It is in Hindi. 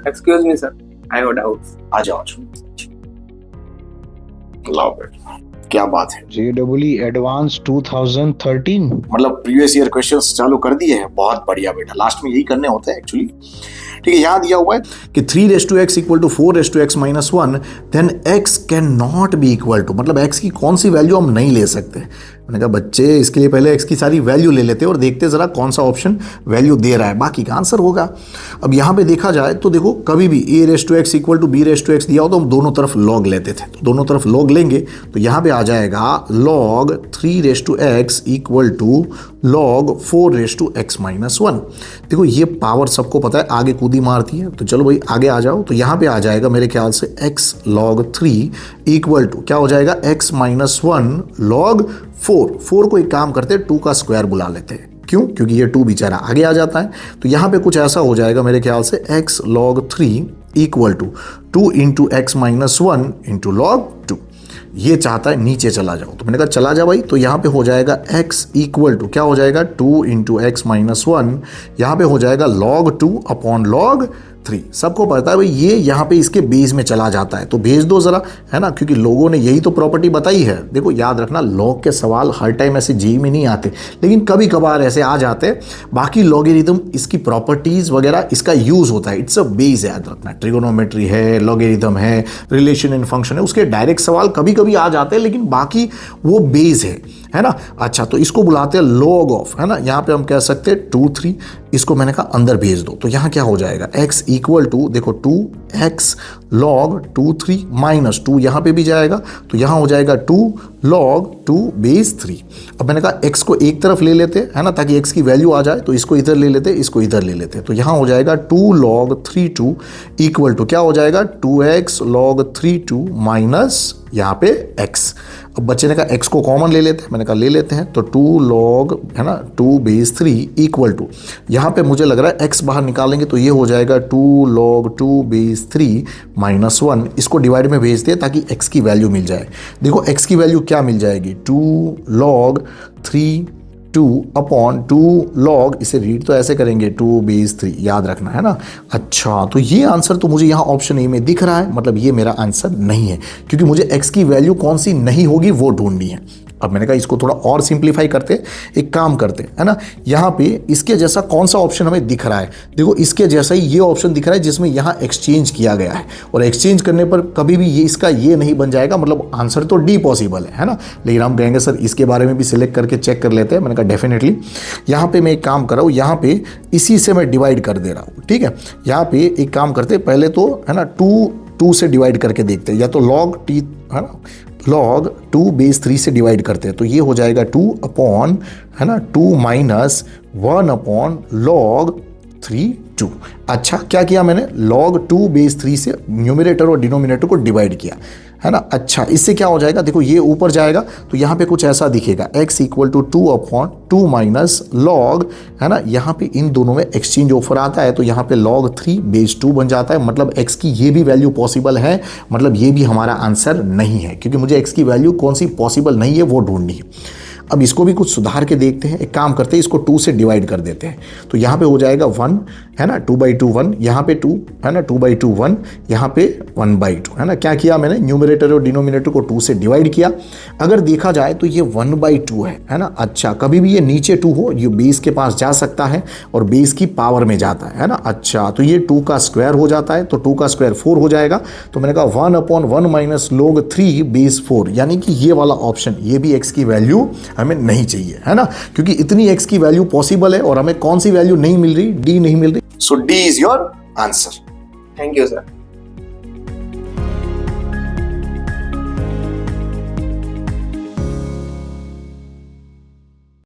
Excuse me, sir. I have doubts. आ जाओ। लाओ बेटा, क्या बात है। JEE advance 2013। मतलब प्रीवियस ईयर क्वेश्चंस चालू कर दिए हैं, बहुत बढ़िया बेटा, लास्ट में यही करने होते हैं एक्चुअली। ठीक है, यहां दिया हुआ है कि 3x equal to 4x minus 1, then x can not be equal to, मतलब x की कौन सी वैल्यू हम नहीं ले सकते। मैंने कहा बच्चे इसके लिए पहले x की सारी वैल्यू ले लेते और देखते जरा कौन सा ऑप्शन वैल्यू दे रहा है, बाकी का आंसर होगा। अब यहाँ पे देखा जाए तो देखो कभी भी a इक्वल टू b दिया हो तो हम दोनों तरफ log लेते थे, तो दोनों तरफ log लेंगे तो यहाँ पे आ जाएगा log 3x equal to log 4x minus 1। देखो ये पावर सबको पता है आगे कूदी मारती है, तो चलो भाई आगे आ जाओ। तो यहाँ पे आ जाएगा मेरे ख्याल से x log 3 इक्वल टू क्या हो जाएगा x माइनस 1 log 4 को एक काम करते हैं 2 का स्क्वायर बुला लेते हैं। क्यों? क्योंकि ये 2 बेचारा आगे आ जाता है। तो यहाँ पे कुछ ऐसा हो जाएगा मेरे ख्याल से x log 3 equal to 2 into x minus 1 into log 2। ये चाहता है नीचे चला जाओ, तो मैंने कहा चला जा भाई। तो यहाँ पे हो जाएगा x इक्वल टू क्या हो जाएगा 2 इंटू एक्स माइनस 1, यहाँ पे हो जाएगा log 2 अपॉन log 3। सबको पता है भाई ये यहाँ पे इसके बेस में चला जाता है, तो भेज दो जरा, है ना, क्योंकि लोगों ने यही तो प्रॉपर्टी बताई है। देखो याद रखना लॉग के सवाल हर टाइम ऐसे जेईई में नहीं आते, लेकिन कभी कभार ऐसे आ जाते हैं। बाकी लॉगरिथम इसकी प्रॉपर्टीज वगैरह इसका यूज होता है, इट्स अ बेस, याद रखना। ट्रिगोनोमेट्री है, लॉगरिथम है, रिलेशन इन फंक्शन है, उसके डायरेक्ट सवाल कभी कभी आ जाते हैं, लेकिन बाकी वो बेस है ना। अच्छा, तो इसको बुलाते हैं log ऑफ, है ना। यहाँ पे हम कह सकते हैं 2 3, इसको मैंने कहा अंदर भेज दो। तो यहाँ क्या हो जाएगा x इक्वल टू देखो 2x log 2 3 माइनस 2 यहाँ पे भी जाएगा, तो यहाँ हो जाएगा 2 log 2 बेस 3। अब मैंने कहा x को एक तरफ ले लेते हैं, है ना, ताकि x की वैल्यू आ जाए। तो इसको इधर ले लेते, इसको इधर ले लेते, तो यहाँ हो जाएगा 2 log 3 2 इक्वल टू क्या हो जाएगा 2x log 3 2 माइनस यहाँ पे x। अब बच्चे ने कहा x को कॉमन ले लेते हैं, मैंने कहा ले लेते हैं। तो 2 log, है ना, 2 बेस 3 इक्वल टू यहाँ पे मुझे लग रहा है x बाहर निकालेंगे तो ये हो जाएगा 2 log 2 बेस 3 माइनस 1। इसको डिवाइड में भेज दिया ताकि x की वैल्यू मिल जाए। देखो x की वैल्यू क्या मिल जाएगी 2 log 3 2 अपॉन 2 log, इसे रीड तो ऐसे करेंगे 2 बेस 3, याद रखना, है ना। अच्छा, तो ये आंसर तो मुझे यहाँ ऑप्शन ए में दिख रहा है, मतलब ये मेरा आंसर नहीं है, क्योंकि मुझे x की वैल्यू कौन सी नहीं होगी वो ढूंढनी है। अब मैंने कहा इसको थोड़ा और सिंप्लीफाई करते, एक काम करते, है ना। यहाँ पे इसके जैसा कौन सा ऑप्शन हमें दिख रहा है, देखो इसके जैसा ही ये ऑप्शन दिख रहा है जिसमें यहाँ एक्सचेंज किया गया है, और एक्सचेंज करने पर कभी भी ये इसका ये नहीं बन जाएगा, मतलब आंसर तो डी पॉसिबल है ना। लेकिन हम कहेंगे सर इसके बारे में भी सिलेक्ट करके चेक कर लेते हैं। मैंने कहा डेफिनेटली यहाँ पे मैं एक काम कर रहा हूँ, यहाँ पे इसी से मैं डिवाइड कर दे रहा हूँ, ठीक है। यहाँ पे एक काम करते पहले तो, है ना, 2 से डिवाइड करके देखते हैं, या तो log t, है ना, log 2 बेस 3 से डिवाइड करते हैं, तो ये हो जाएगा 2 अपॉन, है ना, 2 माइनस 1 अपॉन log 3 2। अच्छा, क्या किया मैंने log 2 बेस 3 से न्यूमरेटर और डिनोमिनेटर को डिवाइड किया, है ना। अच्छा, इससे क्या हो जाएगा, देखो ये ऊपर जाएगा तो यहाँ पे कुछ ऐसा दिखेगा x equal to 2 upon 2 minus log, है ना। यहाँ पे इन दोनों में एक्सचेंज ऑफर आता है तो यहाँ पे log 3 बेस 2 बन जाता है, मतलब x की ये भी वैल्यू पॉसिबल है, मतलब ये भी हमारा आंसर नहीं है, क्योंकि मुझे x की वैल्यू कौन सी पॉसिबल नहीं है वो ढूंढनी है। अब इसको भी कुछ सुधार के देखते हैं, एक काम करते हैं इसको 2 से डिवाइड कर देते हैं, तो यहाँ पे हो जाएगा 1, है ना, 2/2 1, यहाँ पे 2, है ना, 2/2 1, यहाँ पे 1/2, है ना। क्या किया मैंने, न्यूमरेटर और डिनोमिनेटर को 2 से डिवाइड किया। अगर देखा जाए तो ये 1/2 है ना। अच्छा, कभी भी ये नीचे 2 हो, ये बेस के पास जा सकता है और बेस की पावर में जाता है ना। अच्छा, तो ये 2 का स्क्वायर हो जाता है, तो 2 का स्क्वायर 4 हो जाएगा। तो मैंने कहा 1 अपॉन 1 माइनस log 3 बेस 4, यानी कि ये वाला ऑप्शन, ये भी x की वैल्यू हमें नहीं चाहिए, है ना, क्योंकि इतनी x की वैल्यू पॉसिबल है और हमें कौन सी वैल्यू नहीं मिल रही, डी नहीं मिल रही। So D is your answer. Thank you, sir.